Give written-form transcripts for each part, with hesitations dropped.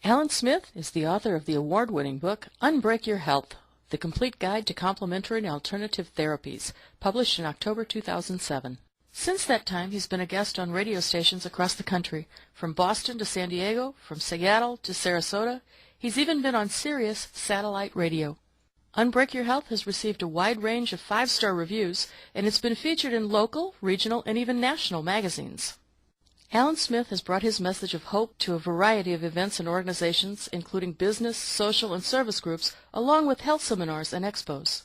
Alan Smith is the author of the award-winning book, UnBreak Your Health, The Complete Guide to Complementary Alternative Therapies, published in October 2007. Since that time, he's been a guest on radio stations across the country, from Boston to San Diego, from Seattle to Sarasota. He's even been on Sirius satellite radio. UnBreak Your Health has received a wide range of 5-star reviews, and it's been featured in local, regional, and even national magazines. Alan Smith has brought his message of hope to a variety of events and organizations, including business, social, and service groups, along with health seminars and expos.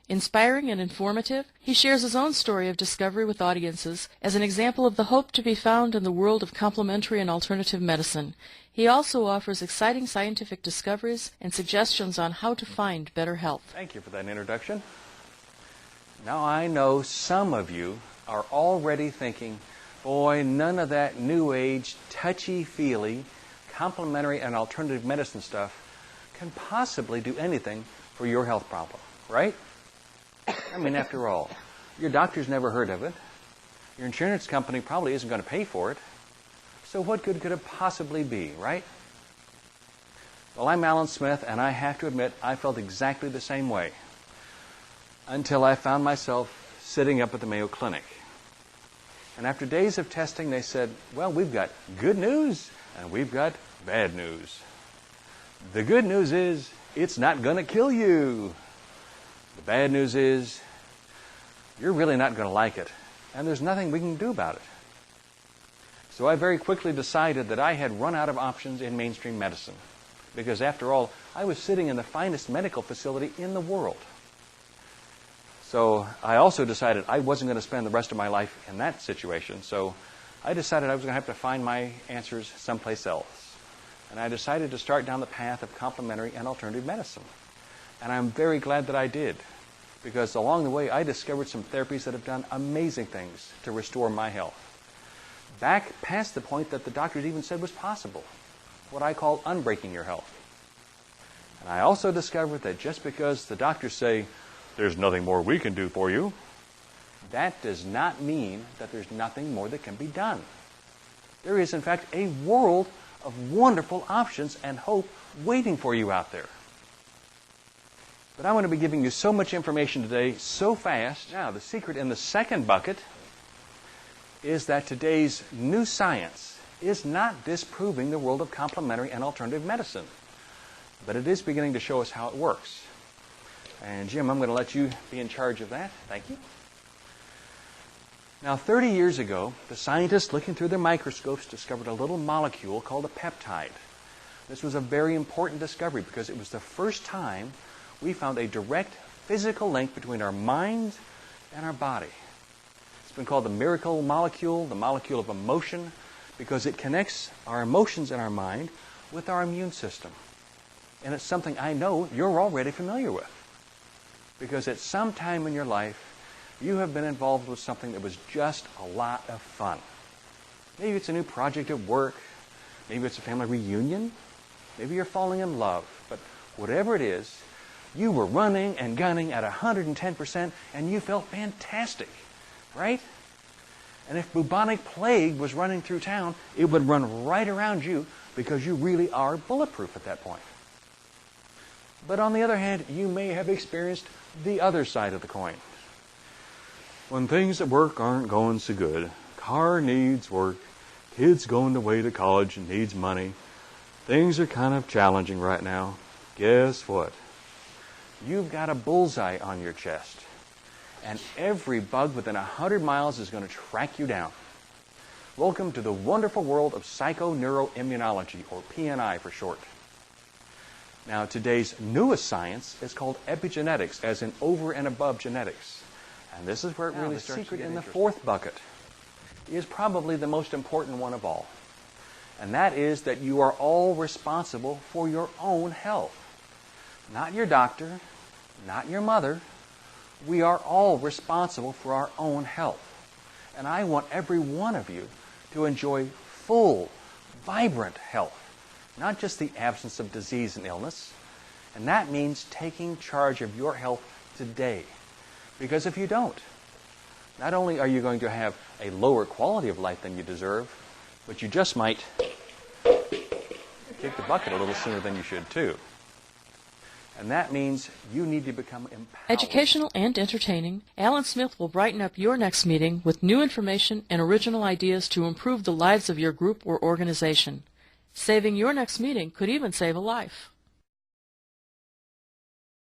Inspiring and informative, he shares his own story of discovery with audiences as an example of the hope to be found in the world of complementary and alternative medicine. He also offers exciting scientific discoveries and suggestions on how to find better health. Thank you for that introduction. Now I know some of you are already thinking, boy, none of that new age, touchy-feely, complementary and alternative medicine stuff can possibly do anything for your health problem, right? I mean, after all, your doctor's never heard of it. Your insurance company probably isn't going to pay for it. So what good could it possibly be, right? Well, I'm Alan Smith, and I have to admit I felt exactly the same way until I found myself sitting up at the Mayo Clinic. And after days of testing, they said, well, we've got good news and we've got bad news. The good news is it's not going to kill you. The bad news is you're really not going to like it, and there's nothing we can do about it. So I very quickly decided that I had run out of options in mainstream medicine, because after all, I was sitting in the finest medical facility in the world. So I also decided I wasn't going to spend the rest of my life in that situation. So I decided I was going to have to find my answers someplace else. And I decided to start down the path of complementary and alternative medicine. And I'm very glad that I did, because along the way I discovered some therapies that have done amazing things to restore my health. Back past the point that the doctors even said was possible, what I call unbreaking your health. And I also discovered that just because the doctors say, there's nothing more we can do for you, that does not mean that there's nothing more that can be done. There is, in fact, a world of wonderful options and hope waiting for you out there. But I'm going to be giving you so much information today, so fast. Now, the secret in the second bucket is that today's new science is not disproving the world of complementary and alternative medicine, but it is beginning to show us how it works. And Jim, I'm going to let you be in charge of that. Thank you. Now, 30 years ago, the scientists looking through their microscopes discovered a little molecule called a peptide. This was a very important discovery because it was the first time we found a direct physical link between our mind and our body. It's been called the miracle molecule, the molecule of emotion, because it connects our emotions in our mind with our immune system. And it's something I know you're already familiar with, because at some time in your life, you have been involved with something that was just a lot of fun. Maybe it's a new project at work. Maybe it's a family reunion. Maybe you're falling in love. But whatever it is, you were running and gunning at 110%, and you felt fantastic, right? And if bubonic plague was running through town, it would run right around you because you really are bulletproof at that point. But on the other hand, you may have experienced the other side of the coin. When things at work aren't going so good, car needs work, kids going away to college and needs money, things are kind of challenging right now. Guess what? You've got a bullseye on your chest, and every bug within 100 miles is going to track you down. Welcome to the wonderful world of psychoneuroimmunology, or PNI for short. Now, today's newest science is called epigenetics, as in over and above genetics. And this is where it really starts to get interesting. The secret in the fourth bucket is probably the most important one of all. And that is that you are all responsible for your own health. Not your doctor, not your mother. We are all responsible for our own health. And I want every one of you to enjoy full, vibrant health. Not just the absence of disease and illness. And that means taking charge of your health today. Because if you don't, not only are you going to have a lower quality of life than you deserve, but you just might kick the bucket a little sooner than you should too. And that means you need to become empowered. Educational and entertaining, Alan Smith will brighten up your next meeting with new information and original ideas to improve the lives of your group or organization. Saving your next meeting could even save a life.